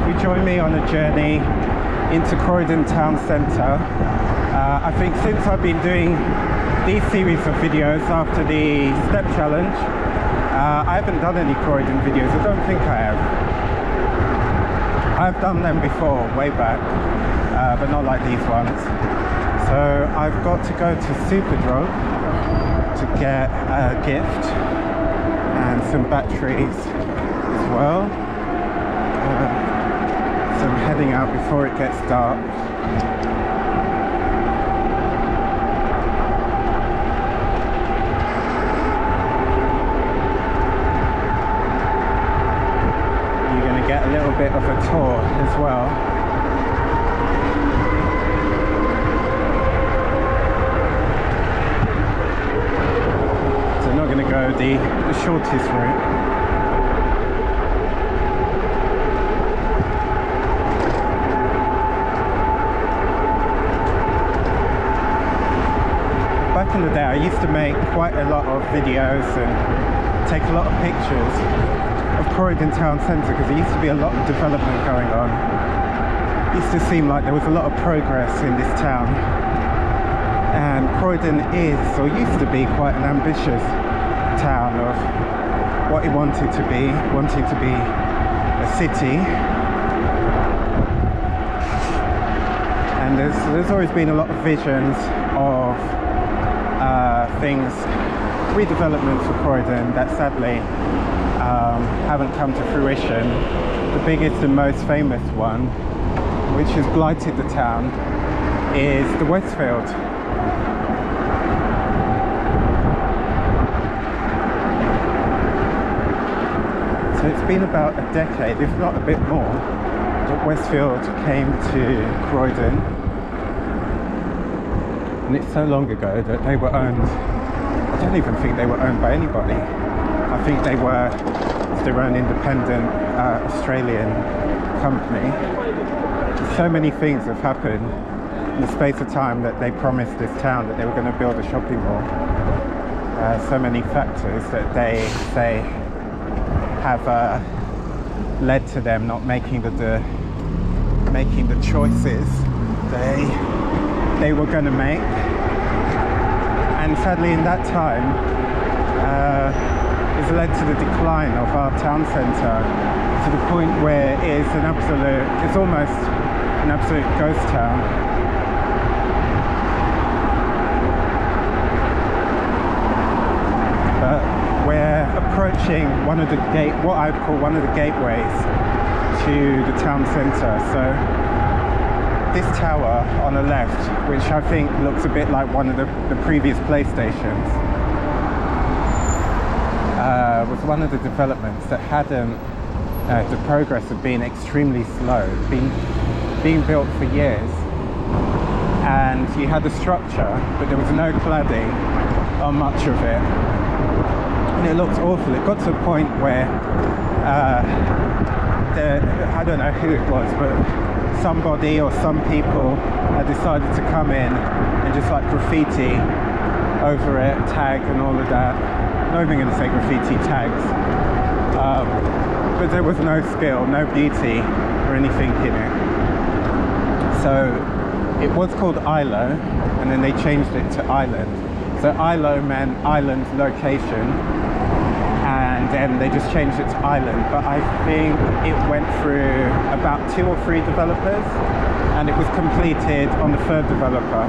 you join me on a journey into Croydon Town Centre. I think since I've been doing these series of videos after the step challenge, I haven't done any Croydon videos. I don't think I have. I've done them before, way back, but not like these ones. So I've got to go to Superdrug to get a gift and some batteries as well. So I'm heading out before it gets dark. You're going to get a little bit of a tour as well. So I'm not going to go the shortest route. Back in the day, I used to make quite a lot of videos and take a lot of pictures of Croydon Town Centre because there used to be a lot of development going on. It used to seem like there was a lot of progress in this town. And Croydon is, or used to be, quite an ambitious town of what it wanted to be a city. And there's always been a lot of visions of things, redevelopments for Croydon that sadly haven't come to fruition. The biggest and most famous one, which has blighted the town, is the Westfield. So it's been about a decade, if not a bit more, that Westfield came to Croydon. And it's so long ago that they were owned, I don't even think they were owned by anybody. I think they were their own independent Australian company. So many things have happened in the space of time that they promised this town that they were going to build a shopping mall. So many factors that they say have led to them not making the choices they were going to make. And sadly in that time it's led to the decline of our town centre to the point where it's almost an absolute ghost town. But we're approaching what I would call one of the gateways to the town centre. So this tower on the left, which I think looks a bit like one of the previous PlayStations, was one of the developments that hadn't, the progress had been extremely slow, being built for years, and you had the structure, but there was no cladding on much of it, and it looked awful. It got to a point where, I don't know who it was, but somebody or some people had decided to come in and just like graffiti over it, tag and all of that. I'm not even going to say graffiti, tags. But there was no skill, no beauty or anything in it. So it was called ILO, and then they changed it to Island. So ILO meant island location, and then they just changed it to Island. But I think it went through about 2 or 3 developers, and it was completed on the 3rd developer.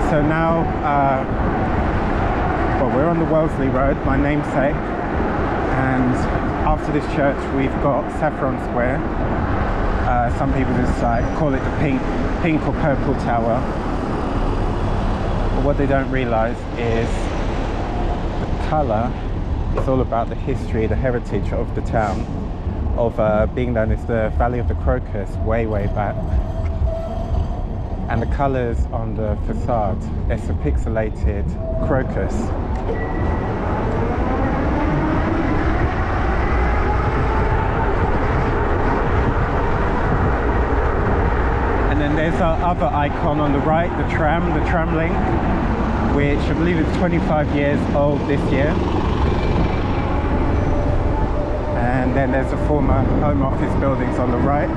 So now, well, we're on the Wellesley Road, my namesake, and after this church we've got Saffron Square. Some people just like call it the pink or purple tower. But what they don't realise is the colour is all about the history, the heritage of the town, of being known as the Valley of the Crocus way back. And the colours on the facade, it's a pixelated crocus. And then there's our other icon on the right, the tram link, which I believe is 25 years old this year. And and then there's the former Home Office buildings on the right,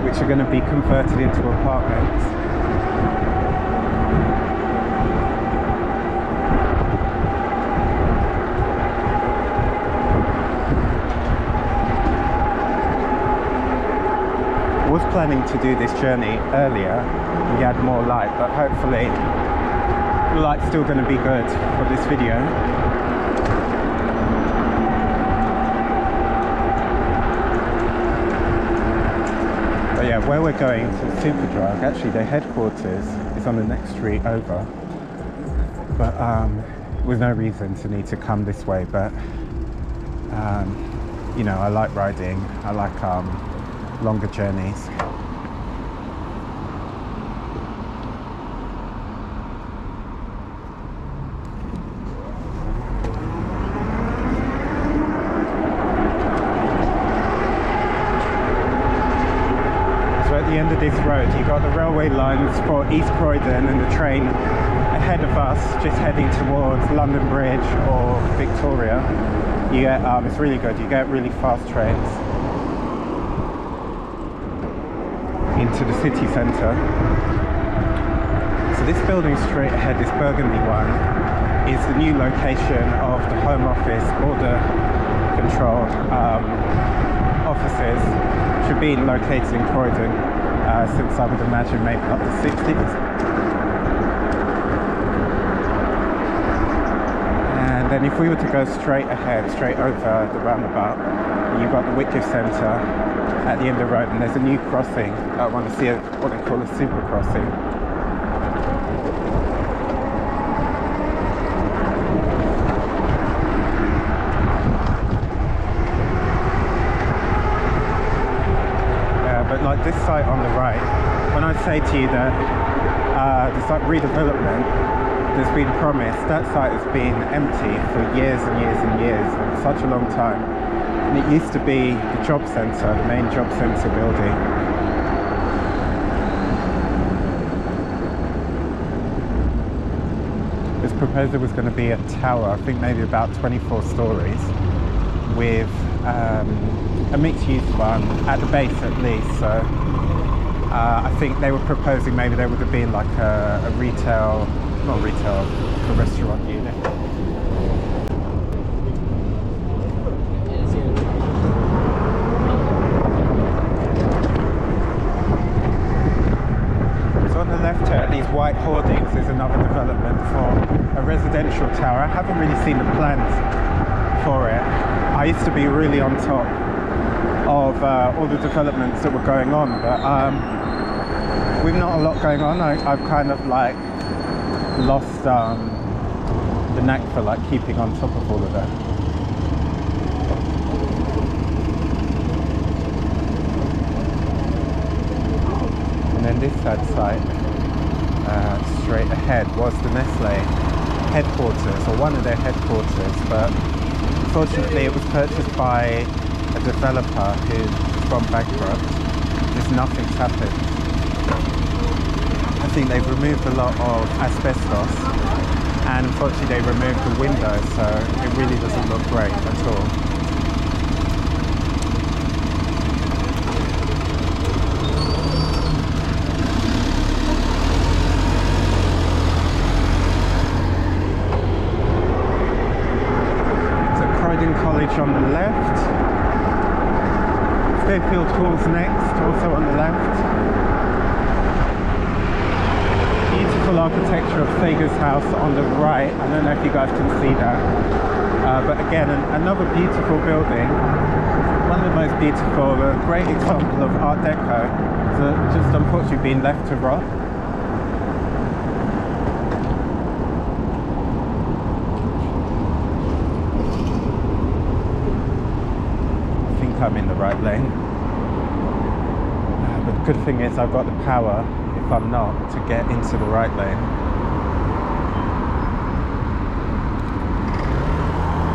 which are going to be converted into apartments. I was planning to do this journey earlier, we had more light, but hopefully the light's still going to be good for this video. But yeah, where we're going to Superdrug, actually their headquarters is on the next street over, but with no reason to need to come this way. But you know, I like riding, I like longer journeys. So at the end of this road you've got the railway lines for East Croydon and the train ahead of us just heading towards London Bridge or Victoria. You get, it's really good, you get really fast trains into the city centre. So this building straight ahead, this burgundy one, is the new location of the Home Office border control offices, which have been located in Croydon since I would imagine maybe up the 60s. And then if we were to go straight ahead, straight over the roundabout, you've got the Whitgift Centre at the end of the road, and there's a new crossing. I want to see what they call a super crossing. But like this site on the right, when I say to you that this like redevelopment that's been promised, that site has been empty for years and years and years, such a long time. And it used to be the job centre, the main job centre building. It was proposed there was going to be a tower, I think maybe about 24 stories, with a mixed-use one at the base at least. So I think they were proposing maybe there would have been like a retail, not retail, a restaurant unit. So on the left here, these white hoardings is another development for a residential tower. I haven't really seen the plans for it. I used to be really on top of all the developments that were going on, but with not a lot going on, I've kind of like lost the knack for like keeping on top of all of that. And then this sad site straight ahead was the Nestle headquarters, or one of their headquarters, but unfortunately it was purchased by a developer who's gone bankrupt. Just nothing's happened. I think they've removed a lot of asbestos, and unfortunately they removed the windows, so it really doesn't look great at all. So Croydon College on the left. Fairfield Hall's next, also on the left. Beautiful architecture of Sager's house on the right. I don't know if you guys can see that. But again, another beautiful building. One of the most beautiful, a great example of Art Deco. So just unfortunately being left to rot. I'm in the right lane, but the good thing is I've got the power, if I'm not, to get into the right lane.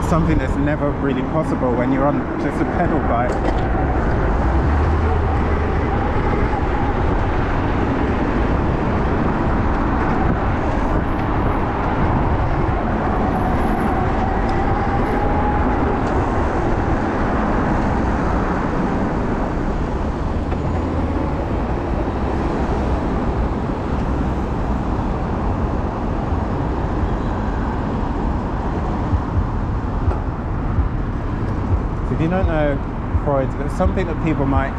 Something that's never really possible when you're on just a pedal bike. If you don't know Croydon, something that people might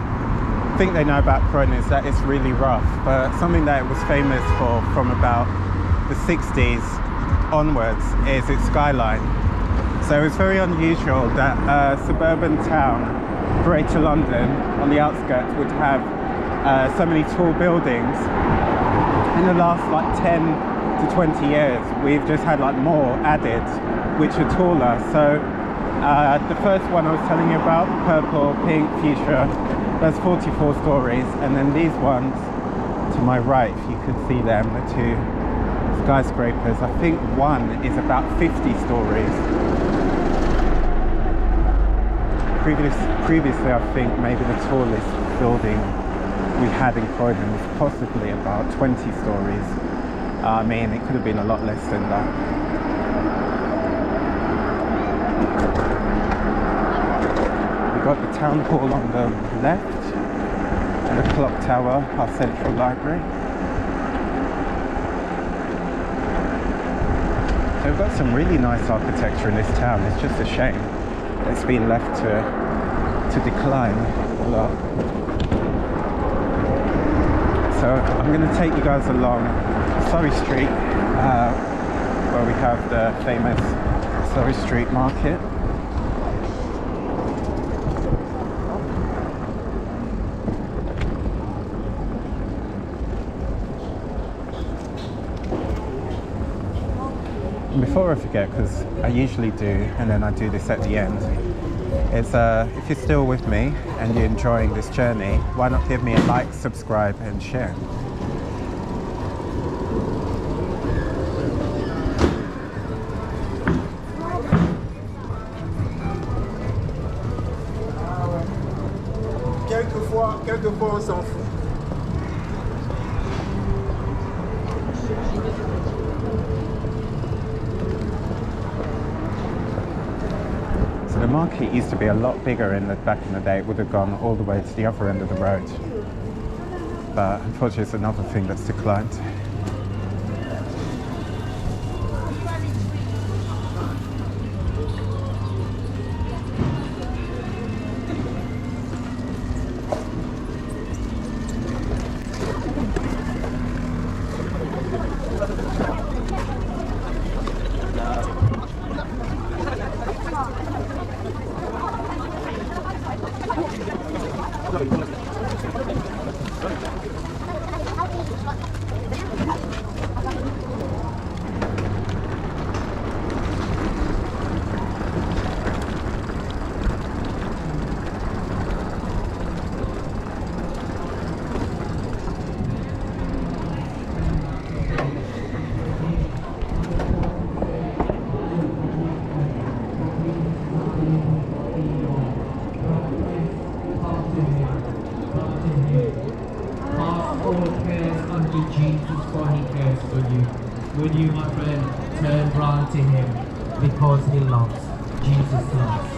think they know about Croydon is that it's really rough, but something that it was famous for from about the 60s onwards is its skyline. So it's very unusual that a suburban town, Greater London, on the outskirts would have so many tall buildings. In the last like 10 to 20 years, we've just had like more added, which are taller. So the first one I was telling you about, purple, pink, fuchsia, that's 44 stories. And then these ones to my right, if you could see them, the two skyscrapers, I think one is about 50 stories. Previously, I think maybe the tallest building we had in Croydon was possibly about 20 stories. I mean, it could have been a lot less than that. We've got the town hall on the left and the clock tower, our central library. So we've got some really nice architecture in this town. It's just a shame it's been left to decline a lot. So I'm going to take you guys along Surrey Street, where we have the famous Surrey Street Market. Before I forget, because I usually do, and then I do this at the end, is if you're still with me and you're enjoying this journey, why not give me a like, subscribe and share. Quelquefois on s'en fout. The market used to be a lot bigger back in the day. It would have gone all the way to the other end of the road. But unfortunately it's another thing that's declined. Would you, my friend, turn round to him because he loves Jesus loves.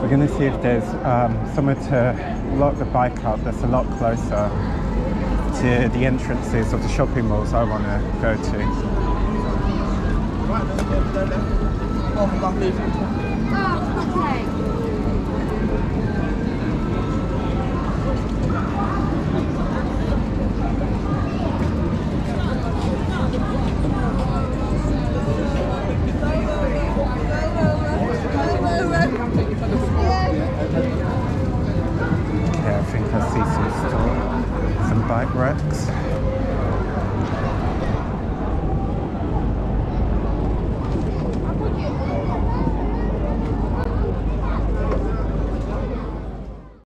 We're going to see if there's somewhere to lock the bike up that's a lot closer to the entrances of the shopping malls I want to go to. I think I see some bike racks.